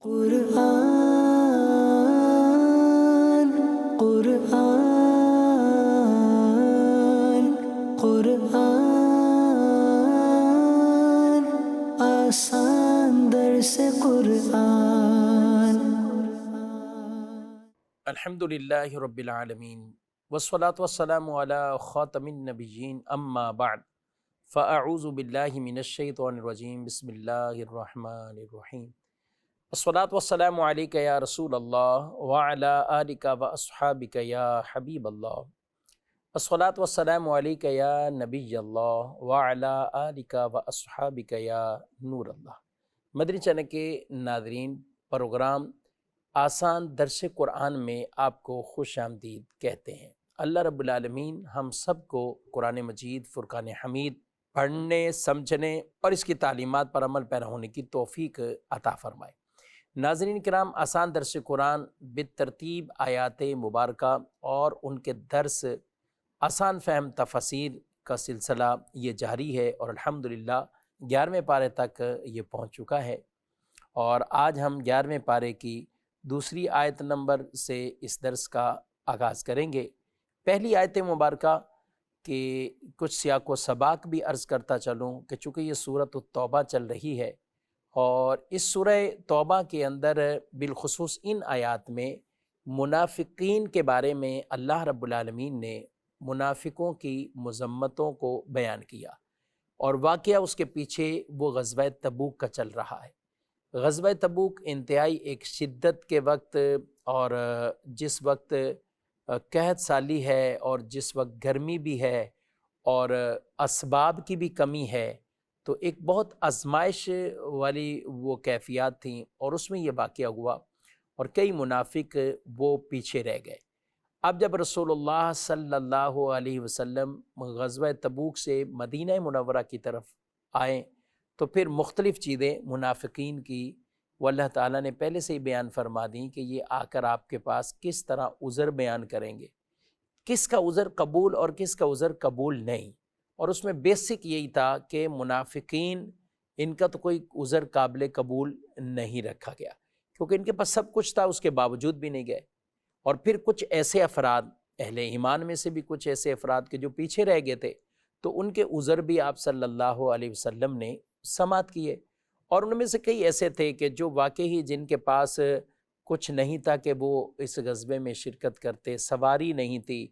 قرآن قرآن قرآن آسان درس قرآن۔ الحمدللہ رب العالمین والصلاة والسلام علی خاتم النبیین اما بعد فاعوذ باللہ من الشیطان الرجیم بسم اللہ الرحمن الرحیم۔ الصلاة والسلام علیک یا رسول اللہ وعلی آلک واصحابک یا حبیب اللہ۔ الصلاة والسلام علیک یا نبی اللہ وعلی آلک واصحابک یا نور اللہ۔ مدنی چینل کے ناظرین، پروگرام آسان درس قرآن میں آپ کو خوش آمدید کہتے ہیں۔ اللہ رب العالمین ہم سب کو قرآن مجید فرقان حمید پڑھنے، سمجھنے اور اس کی تعلیمات پر عمل پیرا ہونے کی توفیق عطا فرمائے۔ ناظرین کرام، آسان درس قرآن بالترتیب آیات مبارکہ اور ان کے درس آسان فہم تفاسیر کا سلسلہ یہ جاری ہے اور الحمدللہ 11ویں پارے تک یہ پہنچ چکا ہے، اور آج ہم 11ویں پارے کی دوسری آیت نمبر سے اس درس کا آغاز کریں گے۔ پہلی آیت مبارکہ کے کچھ سیاق و سباق بھی عرض کرتا چلوں کہ چونکہ یہ سورۃ التوبہ چل رہی ہے، اور اس سورہ توبہ کے اندر بالخصوص ان آیات میں منافقین کے بارے میں اللہ رب العالمین نے منافقوں کی مذمتوں کو بیان کیا، اور واقعہ اس کے پیچھے وہ غزوہ تبوک کا چل رہا ہے۔ غزوہ تبوک انتہائی ایک شدت کے وقت، اور جس وقت قحط سالی ہے اور جس وقت گرمی بھی ہے اور اسباب کی بھی کمی ہے، تو ایک بہت آزمائش والی وہ کیفیات تھیں، اور اس میں یہ واقعہ ہوا اور کئی منافق وہ پیچھے رہ گئے۔ اب جب رسول اللہ صلی اللہ علیہ وسلم غزوہ تبوک سے مدینہ منورہ کی طرف آئیں تو پھر مختلف چیزیں منافقین کی وہ اللہ تعالیٰ نے پہلے سے ہی بیان فرما دیں کہ یہ آ کر آپ کے پاس کس طرح عذر بیان کریں گے، کس کا عذر قبول اور کس کا عذر قبول نہیں۔ اور اس میں بیسک یہی تھا کہ منافقین، ان کا تو کوئی عذر قابل قبول نہیں رکھا گیا، کیونکہ ان کے پاس سب کچھ تھا، اس کے باوجود بھی نہیں گئے۔ اور پھر کچھ ایسے افراد، اہل ایمان میں سے بھی کچھ ایسے افراد کے جو پیچھے رہ گئے تھے، تو ان کے عذر بھی آپ صلی اللہ علیہ وسلم نے سماعت کیے، اور ان میں سے کئی ایسے تھے کہ جو واقعی جن کے پاس کچھ نہیں تھا کہ وہ اس غزوے میں شرکت کرتے، سواری نہیں تھی۔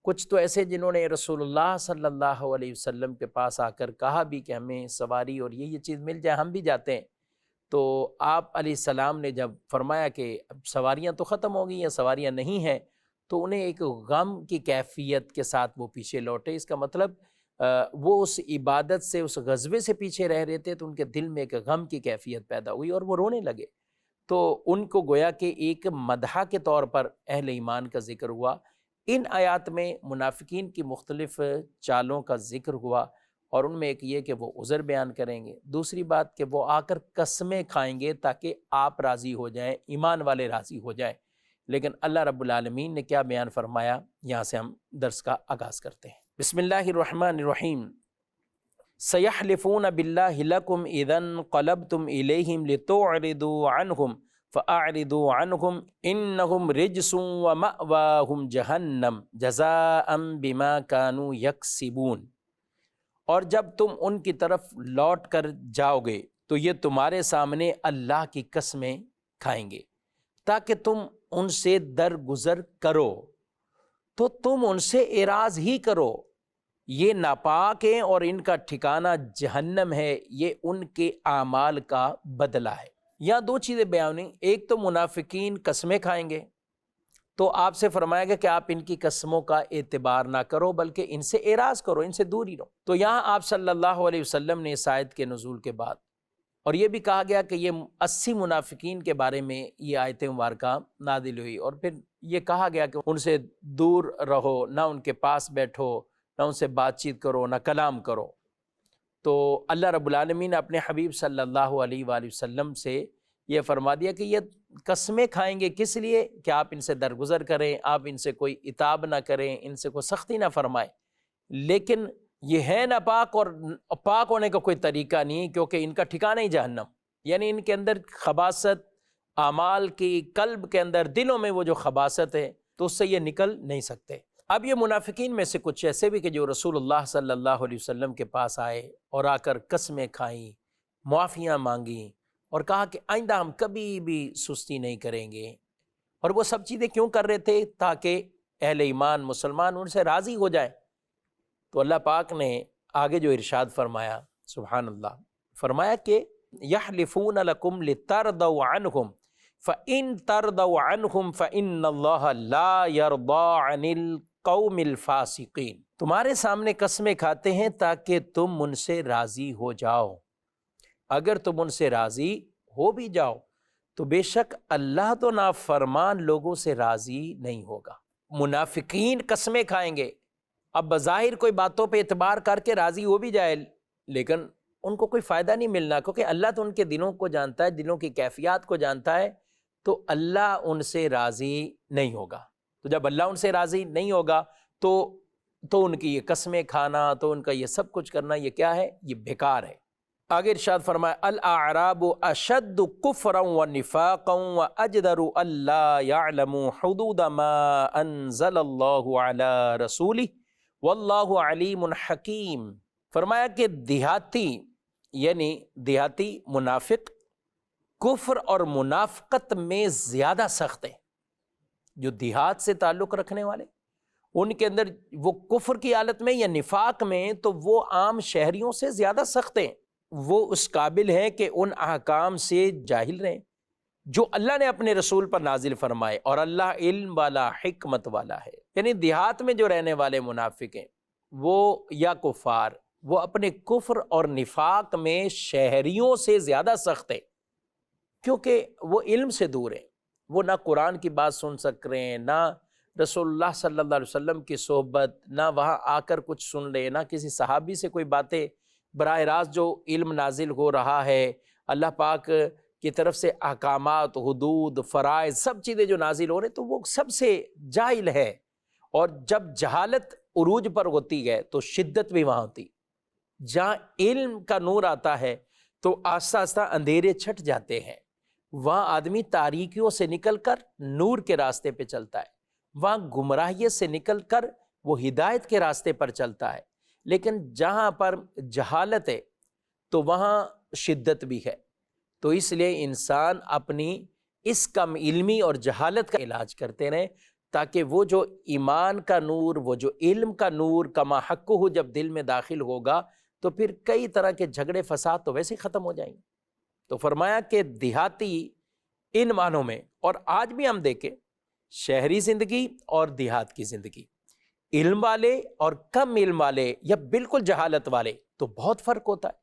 کچھ تو ایسے جنہوں نے رسول اللہ صلی اللہ علیہ وسلم کے پاس آ کر کہا بھی کہ ہمیں سواری اور یہ چیز مل جائے ہم بھی جاتے ہیں، تو آپ علیہ السلام نے جب فرمایا کہ اب سواریاں تو ختم ہو گئی ہیں، سواریاں نہیں ہیں، تو انہیں ایک غم کی کیفیت کے ساتھ وہ پیچھے لوٹے۔ اس کا مطلب وہ اس عبادت سے، اس غزوے سے پیچھے رہ رہے تھے، تو ان کے دل میں ایک غم کی کیفیت پیدا ہوئی اور وہ رونے لگے۔ تو ان کو گویا کہ ایک مدح کے طور پر اہل ایمان کا ذکر ہوا۔ ان آیات میں منافقین کی مختلف چالوں کا ذکر ہوا، اور ان میں ایک یہ کہ وہ عذر بیان کریں گے، دوسری بات کہ وہ آ کر قسمیں کھائیں گے تاکہ آپ راضی ہو جائیں، ایمان والے راضی ہو جائیں۔ لیکن اللہ رب العالمین نے کیا بیان فرمایا، یہاں سے ہم درس کا آغاز کرتے ہیں۔ بسم اللہ الرحمن الرحیم۔ سَيَحْلِفُونَ بِاللَّهِ لَكُمْ إِذَا انقَلَبْتُمْ إِلَيْهِمْ لِتُعْرِضُوا عَنْهُمْ فَأَعْرِضُوا عَنْهُمْ إِنَّهُمْ رِجْسٌ وَمَأْوَاهُمْ جَهَنَّمْ جَزَاءً بِمَا كَانُوا يَكْسِبُونَ۔ اور جب تم ان کی طرف لوٹ کر جاؤ گے تو یہ تمہارے سامنے اللہ کی قسمیں کھائیں گے تاکہ تم ان سے درگزر کرو، تو تم ان سے اعراض ہی کرو۔ یہ ناپاک ہیں اور ان کا ٹھکانہ جہنم ہے، یہ ان کے اعمال کا بدلہ ہے۔ یہاں دو چیزیں بیان ہوئی، ایک تو منافقین قسمیں کھائیں گے، تو آپ سے فرمایا گیا کہ آپ ان کی قسموں کا اعتبار نہ کرو بلکہ ان سے اعراض کرو، ان سے دور ہی رہو۔ تو یہاں آپ صلی اللہ علیہ وسلم نے اس آیت کے نزول کے بعد، اور یہ بھی کہا گیا کہ یہ 80 منافقین کے بارے میں یہ آیت مبارکہ نازل ہوئی، اور پھر یہ کہا گیا کہ ان سے دور رہو، نہ ان کے پاس بیٹھو، نہ ان سے بات چیت کرو، نہ کلام کرو۔ تو اللہ رب العالمین نے اپنے حبیب صلی اللہ علیہ وآلہ وسلم سے یہ فرما دیا کہ یہ قسمیں کھائیں گے، کس لیے کہ آپ ان سے درگزر کریں، آپ ان سے کوئی عتاب نہ کریں، ان سے کوئی سختی نہ فرمائیں، لیکن یہ ہے ناپاک اور پاک ہونے کا کوئی طریقہ نہیں، کیونکہ ان کا ٹھکانہ ہی جہنم، یعنی ان کے اندر خباثت اعمال کی قلب کے اندر دلوں میں وہ جو خباثت ہے تو اس سے یہ نکل نہیں سکتے۔ اب یہ منافقین میں سے کچھ ایسے بھی کہ جو رسول اللہ صلی اللہ علیہ وسلم کے پاس آئے اور آ کر قسمیں کھائیں، معافیاں مانگیں اور کہا کہ آئندہ ہم کبھی بھی سستی نہیں کریں گے، اور وہ سب چیزیں کیوں کر رہے تھے؟ تاکہ اہل ایمان مسلمان ان سے راضی ہو جائیں۔ تو اللہ پاک نے آگے جو ارشاد فرمایا، سبحان اللہ، فرمایا کہ یحلفون لکم لترضوا عنہم فإن ترضوا عنہم فإن اللہ لا یرضى عن القوم الفاسقین، تمہارے سامنے قسمیں کھاتے ہیں تاکہ تم ان سے راضی ہو جاؤ۔ اگر تم ان سے راضی ہو بھی جاؤ تو بے شک اللہ تو نافرمان لوگوں سے راضی نہیں ہوگا۔ منافقین قسمیں کھائیں گے، اب بظاہر کوئی باتوں پہ اعتبار کر کے راضی ہو بھی جائے لیکن ان کو کوئی فائدہ نہیں ملنا، کیونکہ اللہ تو ان کے دلوں کو جانتا ہے، دلوں کی کیفیات کو جانتا ہے، تو اللہ ان سے راضی نہیں ہوگا۔ تو جب اللہ ان سے راضی نہیں ہوگا تو ان کی یہ قسمیں کھانا، تو ان کا یہ سب کچھ کرنا، یہ کیا ہے؟ یہ بیکار ہے۔ آگے ارشاد فرمایا الاعراب اشد کفرا ونفاقا واجدر الا يعلموا حدود ما انزل اللہ علی رسولہ واللہ علیم حکیم۔ فرمایا کہ دیہاتی یعنی دیہاتی منافق کفر اور منافقت میں زیادہ سخت ہیں۔ جو دیہات سے تعلق رکھنے والے، ان کے اندر وہ کفر کی حالت میں یا نفاق میں تو وہ عام شہریوں سے زیادہ سخت ہیں۔ وہ اس قابل ہے کہ ان احکام سے جاہل رہیں جو اللہ نے اپنے رسول پر نازل فرمائے، اور اللہ علم والا حکمت والا ہے۔ یعنی دیہات میں جو رہنے والے منافق ہیں وہ یا کفار، وہ اپنے کفر اور نفاق میں شہریوں سے زیادہ سخت ہیں، کیونکہ وہ علم سے دور ہیں۔ وہ نہ قرآن کی بات سن سک رہے ہیں، نہ رسول اللہ صلی اللہ علیہ وسلم کی صحبت، نہ وہاں آ کر کچھ سن رہے، نہ کسی صحابی سے کوئی باتیں براہ راست جو علم نازل ہو رہا ہے، اللہ پاک کی طرف سے احکامات، حدود، فرائض، سب چیزیں جو نازل ہو رہے تو وہ سب سے جاہل ہے۔ اور جب جہالت عروج پر ہوتی ہے تو شدت بھی وہاں ہوتی۔ جہاں علم کا نور آتا ہے تو آہستہ آہستہ اندھیرے چھٹ جاتے ہیں، وہاں آدمی تاریکیوں سے نکل کر نور کے راستے پہ چلتا ہے، وہاں گمراہیت سے نکل کر وہ ہدایت کے راستے پر چلتا ہے۔ لیکن جہاں پر جہالت ہے تو وہاں شدت بھی ہے۔ تو اس لیے انسان اپنی اس کم علمی اور جہالت کا علاج کرتے رہیں، تاکہ وہ جو ایمان کا نور، وہ جو علم کا نور کما حق ہو جب دل میں داخل ہوگا تو پھر کئی طرح کے جھگڑے فساد تو ویسے ہی ختم ہو جائیں گے۔ تو فرمایا کہ دیہاتی ان معنوں میں، اور آج بھی ہم دیکھیں شہری زندگی اور دیہات کی زندگی، علم والے اور کم علم والے یا بالکل جہالت والے تو بہت فرق ہوتا ہے۔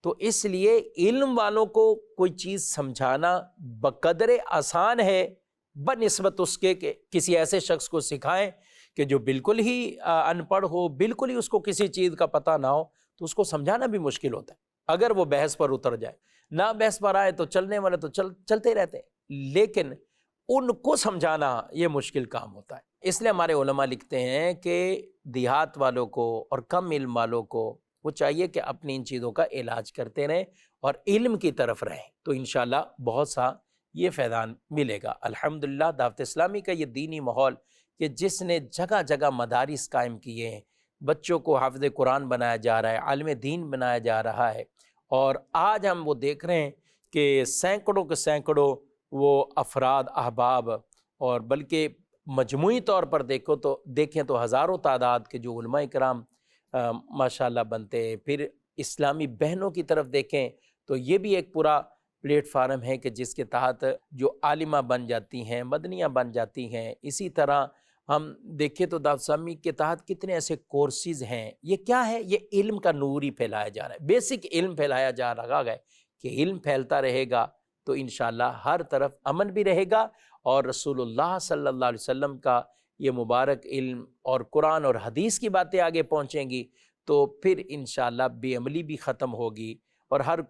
تو اس لیے علم والوں کو کوئی چیز سمجھانا بقدر آسان ہے بنسبت اس کے کہ کسی ایسے شخص کو سکھائیں کہ جو بالکل ہی ان پڑھ ہو، بالکل ہی اس کو کسی چیز کا پتہ نہ ہو، تو اس کو سمجھانا بھی مشکل ہوتا ہے۔ اگر وہ بحث پر اتر جائے، نہ بحث پر آئے تو چلنے والے تو چلتے رہتے ہیں، لیکن ان کو سمجھانا یہ مشکل کام ہوتا ہے۔ اس لیے ہمارے علماء لکھتے ہیں کہ دیہات والوں کو اور کم علم والوں کو وہ چاہیے کہ اپنی ان چیزوں کا علاج کرتے رہیں اور علم کی طرف رہیں، تو انشاءاللہ بہت سا یہ فیضان ملے گا۔ الحمدللہ دعوت اسلامی کا یہ دینی ماحول کہ جس نے جگہ جگہ مدارس قائم کیے ہیں، بچوں کو حافظ قرآن بنایا جا رہا ہے، عالم دین بنایا جا رہا ہے، اور آج ہم وہ دیکھ رہے ہیں کہ سینکڑوں کے سینکڑوں وہ افراد، احباب، اور بلکہ مجموعی طور پر دیکھیں تو ہزاروں تعداد کے جو علماء کرام ماشاءاللہ بنتے ہیں۔ پھر اسلامی بہنوں کی طرف دیکھیں تو یہ بھی ایک پورا پلیٹ فارم ہے کہ جس کے تحت جو عالمہ بن جاتی ہیں، مدنیہ بن جاتی ہیں۔ اسی طرح ہم دیکھیں تو دعوت اسلامی کے تحت کتنے ایسے کورسز ہیں۔ یہ کیا ہے؟ یہ علم کا نور ہی پھیلایا جا رہا ہے، بیسک علم پھیلایا جا رہا ہے کہ علم پھیلتا رہے گا تو انشاءاللہ ہر طرف امن بھی رہے گا، اور رسول اللہ صلی اللہ علیہ وسلم کا یہ مبارک علم اور قرآن اور حدیث کی باتیں آگے پہنچیں گی تو پھر انشاءاللہ بے عملی بھی ختم ہوگی، اور ہر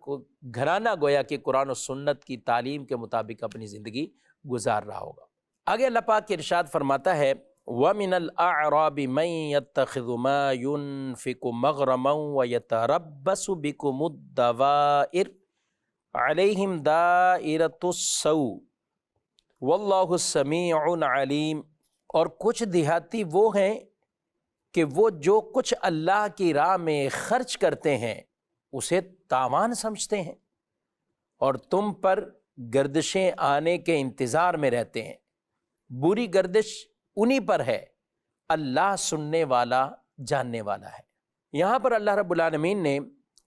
گھرانہ گویا کہ قرآن و سنت کی تعلیم کے مطابق اپنی زندگی گزار رہا ہوگا۔ آگے اللہ پاک ارشاد فرماتا ہے وَمِنَ الْأَعْرَابِ مَن يَتَّخِذُ مَا يُنْفِقُ مَغْرَمًا وَيَتَرَبَّصُ بِكُمُ الدَّوَائِرَ علیہم دائرۃ السوء واللہ سمیع علیم، اور کچھ دیہاتی وہ ہیں کہ وہ جو کچھ اللہ کی راہ میں خرچ کرتے ہیں اسے تاوان سمجھتے ہیں اور تم پر گردشیں آنے کے انتظار میں رہتے ہیں، بری گردش انہی پر ہے، اللہ سننے والا جاننے والا ہے۔ یہاں پر اللہ رب العالمین نے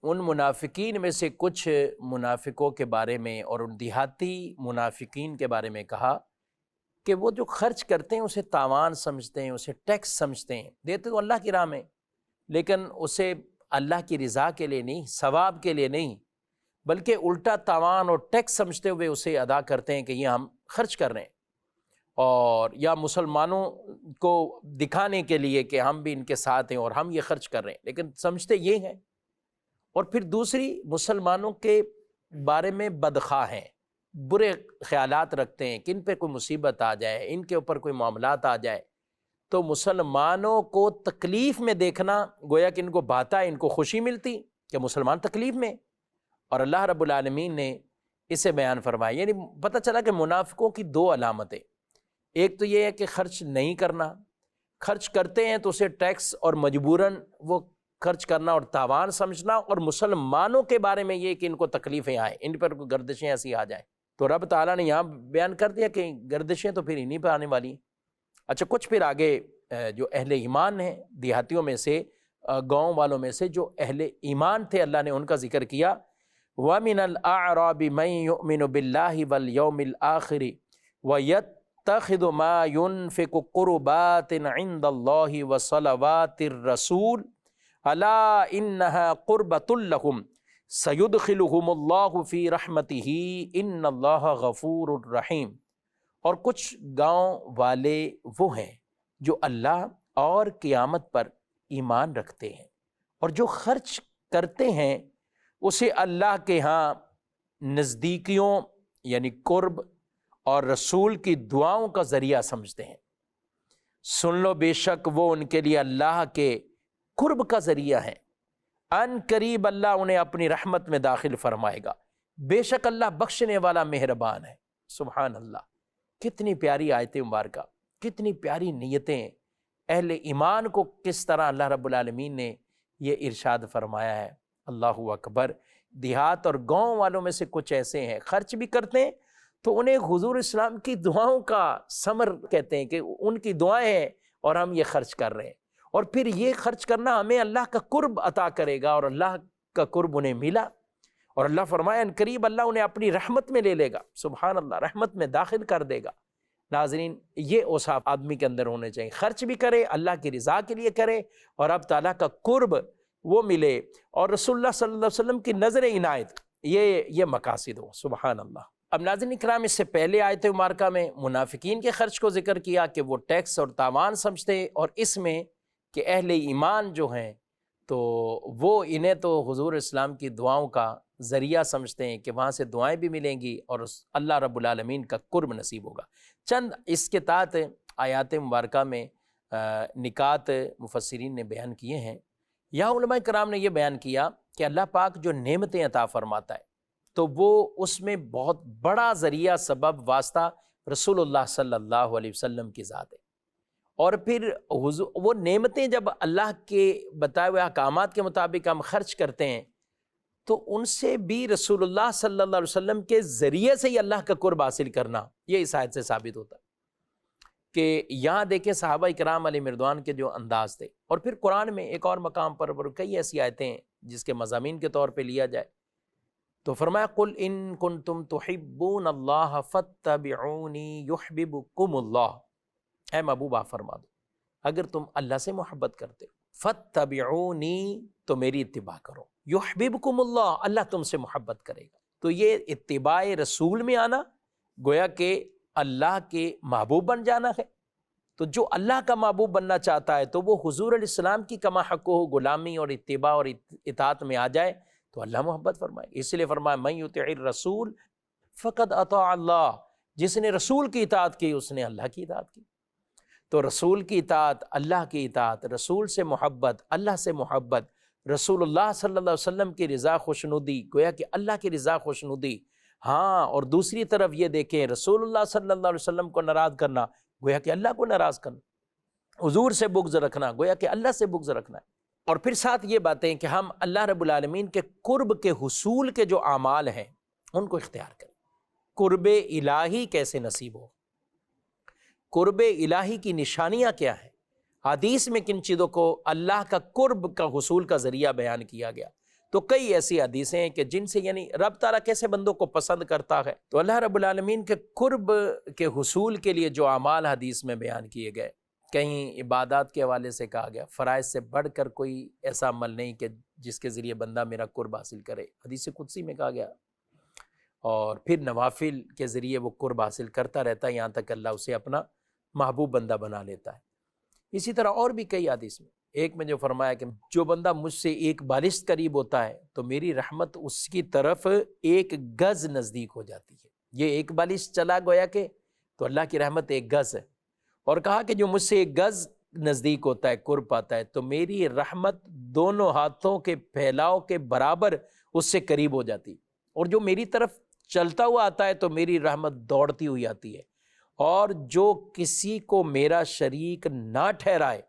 ان منافقین میں سے کچھ منافقوں کے بارے میں اور ان دیہاتی منافقین کے بارے میں کہا کہ وہ جو خرچ کرتے ہیں اسے تاوان سمجھتے ہیں، اسے ٹیکس سمجھتے ہیں، دیتے تو اللہ کی راہ میں لیکن اسے اللہ کی رضا کے لیے نہیں، ثواب کے لیے نہیں، بلکہ الٹا تاوان اور ٹیکس سمجھتے ہوئے اسے ادا کرتے ہیں کہ یہ ہم خرچ کر رہے ہیں، اور یا مسلمانوں کو دکھانے کے لیے کہ ہم بھی ان کے ساتھ ہیں اور ہم یہ خرچ کر رہے ہیں، لیکن سمجھتے یہ ہیں۔ اور پھر دوسری، مسلمانوں کے بارے میں بدخواہ ہیں، برے خیالات رکھتے ہیں کہ ان پہ کوئی مصیبت آ جائے، ان کے اوپر کوئی معاملات آ جائے تو مسلمانوں کو تکلیف میں دیکھنا گویا کہ ان کو بھاتا ہے، ان کو خوشی ملتی کہ مسلمان تکلیف میں، اور اللہ رب العالمین نے اسے بیان فرمایا۔ یعنی پتہ چلا کہ منافقوں کی دو علامتیں، ایک تو یہ ہے کہ خرچ نہیں کرنا، خرچ کرتے ہیں تو اسے ٹیکس اور مجبوراً وہ خرچ کرنا اور تاوان سمجھنا، اور مسلمانوں کے بارے میں یہ کہ ان کو تکلیفیں آئیں، ان پر کوئی گردشیں ایسی آ جائیں، تو رب تعالیٰ نے یہاں بیان کر دیا کہ گردشیں تو پھر انہی پہ آنے والی ہیں۔ اچھا، کچھ پھر آگے جو اہل ایمان ہیں دیہاتیوں میں سے، گاؤں والوں میں سے جو اہل ایمان تھے، اللہ نے ان کا ذکر کیا، وَمِنَ الْأَعْرَابِ مَن يُؤْمِنُ بِاللَّهِ وَالْيَوْمِ الْآخِرِ وَيَتَّخِذُ مَا يُنْفِقُ قُرُبَاتٍ عِنْدَ اللَّهِ وَصَلَوَاتِ الرَّسُولِ أَلَا إِنَّهَا قُرْبَةٌ لَهُمْ سَيُدْخِلُهُمُ اللَّهُ فِي رَحْمَتِهِ إِنَّ اللَّهَ غَفُورٌ رَحِيمٌ۔ اور کچھ گاؤں والے وہ ہیں جو اللہ اور قیامت پر ایمان رکھتے ہیں اور جو خرچ کرتے ہیں اسے اللہ کے ہاں نزدیکیوں یعنی قرب اور رسول کی دعاؤں کا ذریعہ سمجھتے ہیں۔ سن لو، بے شک وہ ان کے لیے اللہ کے قرب کا ذریعہ ہے، ان قریب اللہ انہیں اپنی رحمت میں داخل فرمائے گا، بے شک اللہ بخشنے والا مہربان ہے۔ سبحان اللہ، کتنی پیاری آیت مبارکہ، کتنی پیاری نیتیں، اہل ایمان کو کس طرح اللہ رب العالمین نے یہ ارشاد فرمایا ہے۔ اللہ اکبر۔ دیہات اور گاؤں والوں میں سے کچھ ایسے ہیں خرچ بھی کرتے ہیں تو انہیں حضور اسلام کی دعاؤں کا ثمر کہتے ہیں کہ ان کی دعائیں ہیں اور ہم یہ خرچ کر رہے ہیں، اور پھر یہ خرچ کرنا ہمیں اللہ کا قرب عطا کرے گا، اور اللہ کا قرب انہیں ملا، اور اللہ فرمایا ان قریب اللہ انہیں اپنی رحمت میں لے لے گا۔ سبحان اللہ، رحمت میں داخل کر دے گا۔ ناظرین، یہ اوصاف آدمی کے اندر ہونے چاہیے، خرچ بھی کرے، اللہ کی رضا کے لیے کرے، اور اب تعالیٰ کا قرب وہ ملے، اور رسول اللہ صلی اللہ علیہ وسلم کی نظر عنایت، یہ مقاصد ہو۔ سبحان اللہ۔ اب ناظرین اکرام، اس سے پہلے آیت مبارکہ میں منافقین کے خرچ کو ذکر کیا کہ وہ ٹیکس اور تاوان سمجھتے، اور اس میں کہ اہل ایمان جو ہیں تو وہ انہیں تو حضور اسلام کی دعاؤں کا ذریعہ سمجھتے ہیں کہ وہاں سے دعائیں بھی ملیں گی اور اللہ رب العالمین کا قرب نصیب ہوگا۔ چند اس کے تحت آیات مبارکہ میں نکات مفسرین نے بیان کیے ہیں۔ یہاں علماء کرام نے یہ بیان کیا کہ اللہ پاک جو نعمتیں عطا فرماتا ہے تو وہ اس میں بہت بڑا ذریعہ، سبب، واسطہ رسول اللہ صلی اللہ علیہ وسلم کی ذات ہے، اور پھر وہ نعمتیں جب اللہ کے بتائے ہوئے احکامات کے مطابق ہم خرچ کرتے ہیں تو ان سے بھی رسول اللہ صلی اللہ علیہ وسلم کے ذریعے سے ہی اللہ کا قرب حاصل کرنا، یہ اس آیت سے ثابت ہوتا ہے۔ کہ یہاں دیکھیں صحابہ اکرام علیہ مردوان کے جو انداز تھے، اور پھر قرآن میں ایک اور مقام پر کئی ایسی آیتیں ہیں جس کے مضامین کے طور پہ لیا جائے تو فرمایا قل ان کنتم تحبون اللہ فاتبعونی یحببکم اللہ، اے محبوب آپ فرما دو اگر تم اللہ سے محبت کرتے فاتبعونی تو میری اتباع کرو، یحببکم اللہ اللہ تم سے محبت کرے گا۔ تو یہ اتباع رسول میں آنا گویا کہ اللہ کے محبوب بن جانا ہے۔ تو جو اللہ کا محبوب بننا چاہتا ہے تو وہ حضور علیہ السلام کی کما حق ہو غلامی اور اتباع اور اطاعت میں آ جائے تو اللہ محبت فرمائے۔ اس لیے فرمایا من یطع الرسول فقد اطاع اللہ، جس نے رسول کی اطاعت کی اس نے اللہ کی اطاعت کی۔ تو رسول کی اطاعت، اللہ کی اطاعت، رسول سے محبت، اللہ سے محبت، رسول اللہ صلی اللہ علیہ وسلم کی رضا خوشنودی، گویا کہ اللہ کی رضا خوشنودی. ہاں، اور دوسری طرف یہ دیکھیں رسول اللہ صلی اللہ علیہ وسلم کو ناراض کرنا گویا کہ اللہ کو ناراض کرنا، حضور سے بغض رکھنا گویا کہ اللہ سے بغض رکھنا ہے. اور پھر ساتھ یہ باتیں کہ ہم اللہ رب العالمین کے قرب کے حصول کے جو اعمال ہیں ان کو اختیار کریں. قرب الہی کیسے نصیب ہو، قرب الہی کی نشانیاں کیا ہیں، حدیث میں کن چیزوں کو اللہ کا قرب کا حصول کا ذریعہ بیان کیا گیا. تو کئی ایسی حدیثیں ہیں کہ جن سے یعنی رب تعالیٰ کیسے بندوں کو پسند کرتا ہے. تو اللہ رب العالمین کے قرب کے حصول کے لیے جو اعمال حدیث میں بیان کیے گئے، کہیں عبادات کے حوالے سے کہا گیا فرائض سے بڑھ کر کوئی ایسا عمل نہیں کہ جس کے ذریعے بندہ میرا قرب حاصل کرے، حدیث قدسی میں کہا گیا. اور پھر نوافل کے ذریعے وہ قرب حاصل کرتا رہتا ہے یہاں تک اللہ اسے اپنا محبوب بندہ بنا لیتا ہے. اسی طرح اور بھی کئی حدیث میں، ایک میں جو فرمایا کہ جو بندہ مجھ سے ایک بالشت قریب ہوتا ہے تو میری رحمت اس کی طرف ایک گز نزدیک ہو جاتی ہے. یہ ایک بالشت چلا گویا کہ تو اللہ کی رحمت ایک گز ہے. اور کہا کہ جو مجھ سے ایک گز نزدیک ہوتا ہے، قرب پاتا ہے، تو میری رحمت دونوں ہاتھوں کے پھیلاؤ کے برابر اس سے قریب ہو جاتی. اور جو میری طرف چلتا ہوا آتا ہے تو میری رحمت دوڑتی ہوئی آتی ہے. اور جو کسی کو میرا شریک نہ ٹھہرائے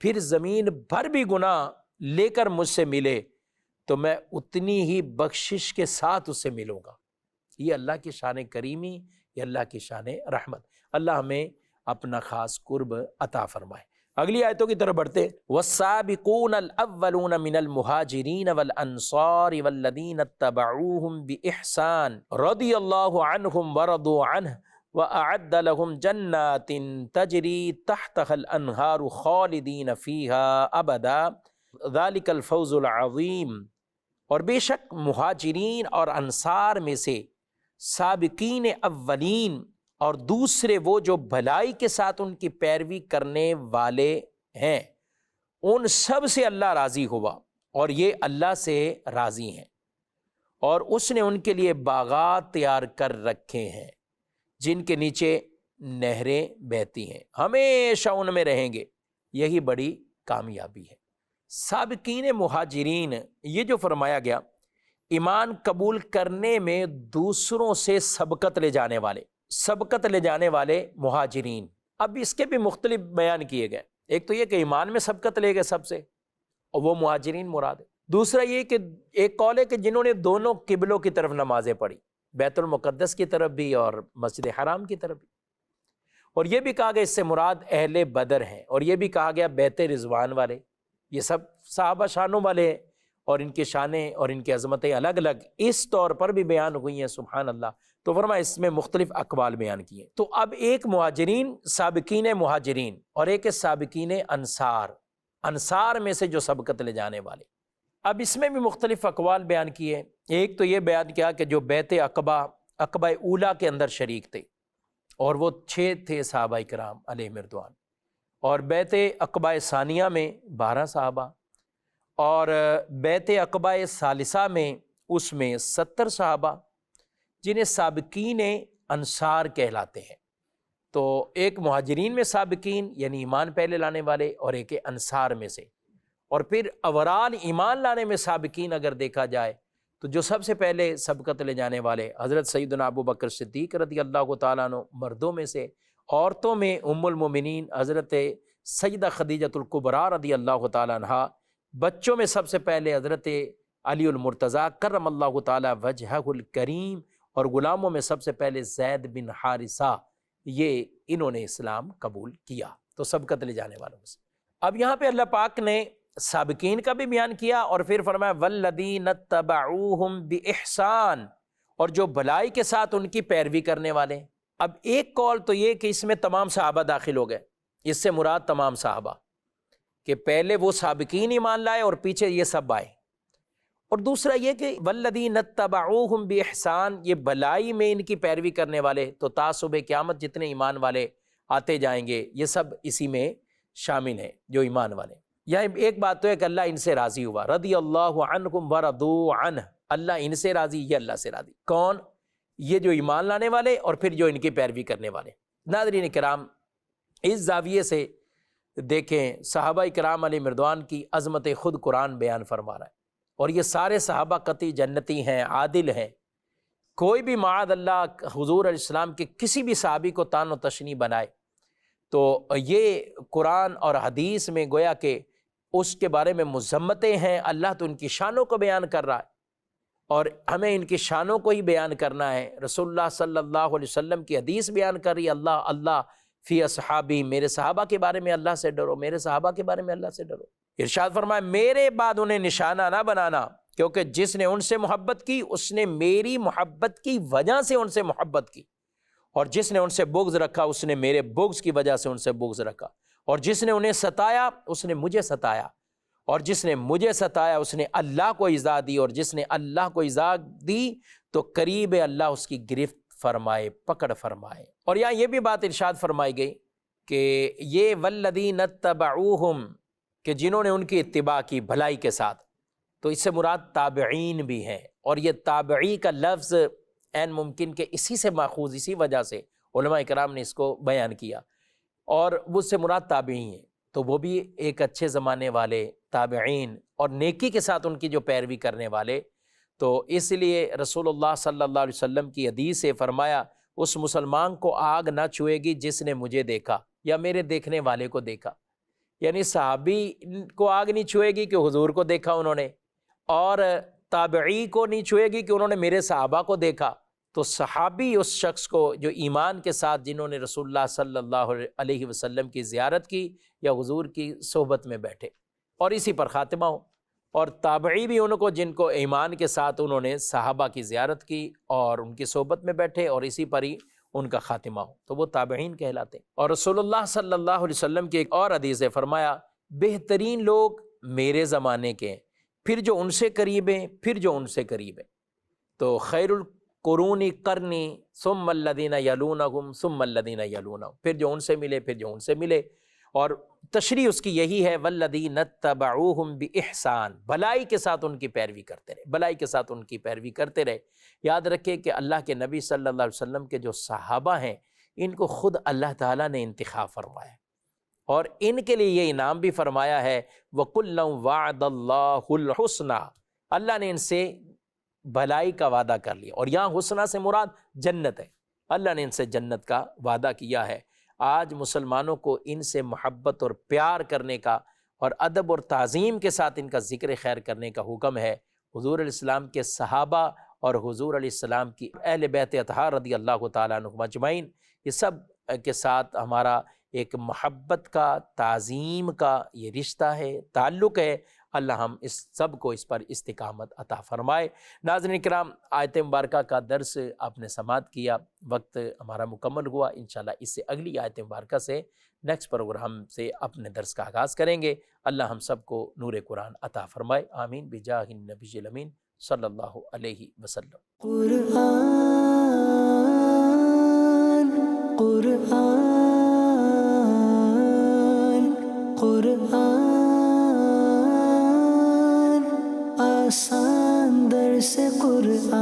پھر زمین بھر بھی گناہ لے کر مجھ سے ملے تو میں اتنی ہی بخشش کے ساتھ اس سے ملوں گا. یہ اللہ کی شان کریمی، یہ اللہ کی شان رحمت. اللہ ہمیں اپنا خاص قرب عطا فرمائے. اگلی آیتوں کی طرف بڑھتے. والسابقون الاولون من المہاجرین والانصار والذین اتبعوہم باحسان رضی اللہ عنہم ورضوا عنہ وَأَعَدَّ لَهُمْ جَنَّاتٍ تَجْرِي تَحْتَهَا الْأَنْهَارُ خَالِدِينَ فِيهَا أَبَدًا ذَلِكَ الْفَوْزُ الْعَظِيمُ. اور بے شک مہاجرین اور انصار میں سے سابقین اولین اور دوسرے وہ جو بھلائی کے ساتھ ان کی پیروی کرنے والے ہیں، ان سب سے اللہ راضی ہوا اور یہ اللہ سے راضی ہیں. اور اس نے ان کے لیے باغات تیار کر رکھے ہیں جن کے نیچے نہریں بہتی ہیں، ہمیشہ ان میں رہیں گے. یہی بڑی کامیابی ہے. سابقین مہاجرین، یہ جو فرمایا گیا ایمان قبول کرنے میں دوسروں سے سبقت لے جانے والے مہاجرین. اب اس کے بھی مختلف بیان کیے گئے. ایک تو یہ کہ ایمان میں سبقت لے گئے سب سے، اور وہ مہاجرین مراد ہے. دوسرا یہ کہ ایک قول ہے کہ جنہوں نے دونوں قبلوں کی طرف نمازیں پڑھی، بیت المقدس کی طرف بھی اور مسجد حرام کی طرف بھی. اور یہ بھی کہا گیا اس سے مراد اہل بدر ہیں، اور یہ بھی کہا گیا بیت رضوان والے. یہ سب صحابہ شانوں والے ہیں اور ان کی شانیں اور ان کی عظمتیں الگ الگ اس طور پر بھی بیان ہوئی ہیں. سبحان اللہ. تو فرمایا اس میں مختلف اقوال بیان کیے. تو اب ایک مہاجرین، سابقین مہاجرین، اور ایک سابقین انصار میں سے جو سبقت لے جانے والے. اب اس میں بھی مختلف اقوال بیان کیے. ایک تو یہ بیان کیا کہ جو بیعت عقبہ اولیٰ کے اندر شریک تھے، اور وہ 6 تھے صحابہ کرام علیہم رضوان، اور بیعت عقبہ ثانیہ میں 12 صحابہ، اور بیعت عقبہ ثالثہ میں اس میں 70 صحابہ جنہیں سابقین انصار کہلاتے ہیں. تو ایک مہاجرین میں سابقین یعنی ایمان پہلے لانے والے، اور ایک انصار میں سے. اور پھر اورال ایمان لانے میں سابقین اگر دیکھا جائے تو جو سب سے پہلے سبقت لے جانے والے حضرت سیدنا ابو بکر صدیق رضی اللہ تعالیٰ عنہ مردوں میں سے. عورتوں میں ام المومنین حضرت سیدہ خدیجۃ الکبریٰ رضی اللہ تعالیٰ عنہ. بچوں میں سب سے پہلے حضرت علی المرتضیٰ کرم اللہ تعالیٰ وجہہ الکریم. اور غلاموں میں سب سے پہلے زید بن حارثہ، یہ انہوں نے اسلام قبول کیا. تو سبقت لے جانے والوں میں سے. اب یہاں پہ اللہ پاک نے سابقین کا بھی بیان کیا، اور پھر فرمایا والذین اتبعوہم باحسان، اور جو بھلائی کے ساتھ ان کی پیروی کرنے والے. اب ایک قول تو یہ کہ اس میں تمام صحابہ داخل ہو گئے، اس سے مراد تمام صحابہ کہ پہلے وہ سابقین ایمان لائے اور پیچھے یہ سب آئے. اور دوسرا یہ کہ والذین اتبعوہم باحسان، یہ بھلائی میں ان کی پیروی کرنے والے. تو تا صبح قیامت جتنے ایمان والے آتے جائیں گے یہ سب اسی میں شامل ہیں جو ایمان والے. یہاں ایک بات تو ہے کہ اللہ ان سے راضی ہوا، رضی اللہ عنہم ورضوا عنہ. اللہ ان سے راضی، یہ اللہ سے راضی. کون؟ یہ جو ایمان لانے والے اور پھر جو ان کی پیروی کرنے والے. ناظرین کرام، اس زاویے سے دیکھیں صحابہ کرام علیہ مردوان کی عظمت خود قرآن بیان فرما رہا ہے، اور یہ سارے صحابہ قطعی جنتی ہیں، عادل ہیں۔ کوئی بھی معاذ اللہ حضور علیہ السلام کے کسی بھی صحابی کو طعن و تشنیع بنائے تو یہ قرآن اور حدیث میں گویا کہ اس کے بارے میں مذمتیں ہیں۔ اللہ تو ان کی شانوں کو بیان کر رہا ہے اور ہمیں ان کی شانوں کو ہی بیان کرنا ہے۔ رسول اللہ صلی اللہ علیہ وسلم کی حدیث بیان کر رہی ہے، اللہ اللہ فی اصحابی، میرے صحابہ کے بارے میں اللہ سے ڈرو، میرے صحابہ کے بارے میں اللہ سے ڈرو۔ ارشاد فرمایا میرے بعد انہیں نشانہ نہ بنانا، کیونکہ جس نے ان سے محبت کی اس نے میری محبت کی وجہ سے ان سے محبت کی، اور جس نے ان سے بغض رکھا اس نے میرے بغض کی وجہ سے ان سے بغض رکھا، اور جس نے انہیں ستایا اس نے مجھے ستایا، اور جس نے مجھے ستایا اس نے اللہ کو ایذا دی، اور جس نے اللہ کو ایذا دی تو قریب اللہ اس کی گرفت فرمائے، پکڑ فرمائے۔ اور یہاں یہ بھی بات ارشاد فرمائی گئی کہ یہ والذین اتبعوہم، کہ جنہوں نے ان کی اتباع کی بھلائی کے ساتھ، تو اس سے مراد تابعین بھی ہیں، اور یہ تابعی کا لفظ عین ممکن کہ اسی سے ماخوذ، اسی وجہ سے علماء کرام نے اس کو بیان کیا، اور اس سے مراد تابعین ہیں، تو وہ بھی ایک اچھے زمانے والے تابعین اور نیکی کے ساتھ ان کی جو پیروی کرنے والے۔ تو اس لیے رسول اللہ صلی اللہ علیہ وسلم کی حدیث سے فرمایا اس مسلمان کو آگ نہ چھوئے گی جس نے مجھے دیکھا یا میرے دیکھنے والے کو دیکھا، یعنی صحابی کو آگ نہیں چھوئے گی کہ حضور کو دیکھا انہوں نے، اور تابعی کو نہیں چھوئے گی کہ انہوں نے میرے صحابہ کو دیکھا۔ تو صحابی اس شخص کو جو ایمان کے ساتھ جنہوں نے رسول اللہ صلی اللہ علیہ وسلم کی زیارت کی یا حضور کی صحبت میں بیٹھے اور اسی پر خاتمہ ہو، اور تابعی بھی ان کو جن کو ایمان کے ساتھ انہوں نے صحابہ کی زیارت کی اور ان کی صحبت میں بیٹھے اور اسی پر ہی ان کا خاتمہ ہو، تو وہ تابعین کہلاتے ہیں۔ اور رسول اللہ صلی اللہ علیہ وسلم کی ایک اور حدیث ہے، فرمایا بہترین لوگ میرے زمانے کے ہیں، پھر جو ان سے قریب ہیں، پھر جو ان سے قریب ہیں۔ تو خیر القرون قرنی ثم الذین یلونہم ثم الذین یلونہم، پھر جو ان سے ملے، پھر جو ان سے ملے، اور تشریح اس کی یہی ہے والذین اتبعوہم باحسان، بھلائی کے ساتھ ان کی پیروی کرتے رہے، بھلائی کے ساتھ ان کی پیروی کرتے رہے۔ یاد رکھیں کہ اللہ کے نبی صلی اللہ علیہ وسلم کے جو صحابہ ہیں ان کو خود اللہ تعالیٰ نے انتخاب فرمایا، اور ان کے لیے یہ انعام بھی فرمایا ہے وَكُلًّا وَعَدَ اللَّهُ الْحُسْنَى، اللہ نے ان سے بھلائی کا وعدہ کر لیا، اور یہاں حسنہ سے مراد جنت ہے، اللہ نے ان سے جنت کا وعدہ کیا ہے۔ آج مسلمانوں کو ان سے محبت اور پیار کرنے کا اور ادب اور تعظیم کے ساتھ ان کا ذکر خیر کرنے کا حکم ہے۔ حضور علیہ السلام کے صحابہ اور حضور علیہ السلام کی اہل بیت اطہار رضی اللہ تعالیٰ عنہم اجمعین، یہ سب کے ساتھ ہمارا ایک محبت کا، تعظیم کا یہ رشتہ ہے، تعلق ہے۔ اللہ ہم اس سب کو اس پر استقامت عطا فرمائے۔ ناظرین کرام، آیت مبارکہ کا درس آپ نے سماعت کیا، وقت ہمارا مکمل ہوا۔ انشاءاللہ اس سے اگلی آیت مبارکہ سے نیکسٹ پروگرام سے اپنے درس کا آغاز کریں گے۔ اللہ ہم سب کو نور قرآن عطا فرمائے، آمین بجاہ النبی الامین صلی اللہ علیہ وسلم۔ قرآن آسان درس قرآن